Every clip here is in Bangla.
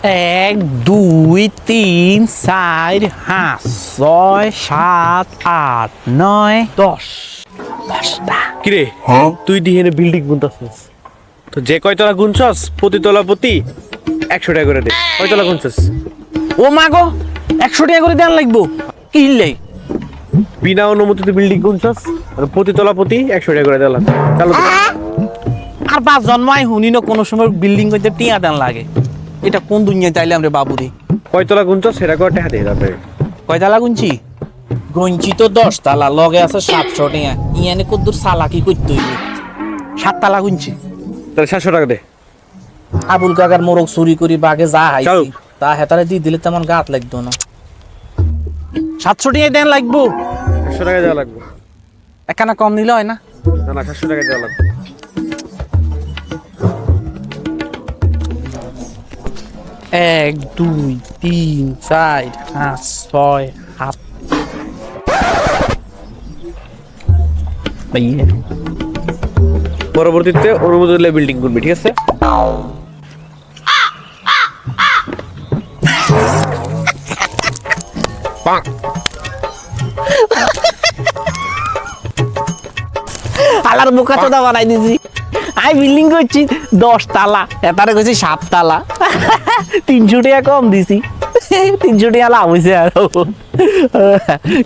এক, দুই, তিন, চার, পাঁচ, ছয়, সাত, আট, নয়, 10। 10টা। কিরে তুই দিয়ে বিল্ডিং গুনতাছিস তো যে কয়তলা গুনছস প্রতি তলা প্রতি 100 টাকা করে দে কয়তলা গুনছস ও মা গো, 100 টাকা করে দেন লাগবো কিনলে। বিনা অনুমতিতে বিল্ডিং গুনছস আর প্রতি তলা প্রতি 100 টাকা করে দিলাম চালু তো। আর 5 জন্মায় হুনি না কোনো সময় বিল্ডিং করতে টিয়া দেন লাগে। এটা কোন দুনিয়া চাইলে আমরা বাবুরে। কয়তলা গুনছস সেটা করে টাকা দিয়ে যাবে কয়তলা গুনছি? গুনছি তো 10 তালা, লগে আছে 700 টাকা। ইয়ানে কদ্দুর চালাকি করতে হইবে। 7 তালা গুনছি। তাহলে 700 টাকা দে আবুল কাকার মোরগ চুরি করি বাগে যা চল। হাইছি তা হেতারে দিয়ে দিলে তেমন গাত লাগতো না। 700 টাকা দেন লাগবো। 700 টাকা দেওয়া লাগবে একখানা কম নিলে হয় না? না না 700 টাকা দেওয়া লাগবে 1, 2, 3, 4, 5, 6, 7। ভাইয়া পরবর্তীতে অনুমতি দিলে বিল্ডিং করবি ঠিক আছে আলার বোকা চোদা বানাই দিছি। আমি বিল্ডিং করছি 10 তালা, এটারে কইছি 7 তালা। 300 টাকা কম দিছি। 300 টাকা লাভ হইছে আর।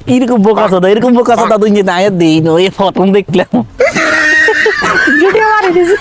কিরকম বোকা চোদা, এরকম বোকা চোদা তুই যে নাই দেই না, এই প্রথম দেখলাম। 300 টাকা মারি দিছি।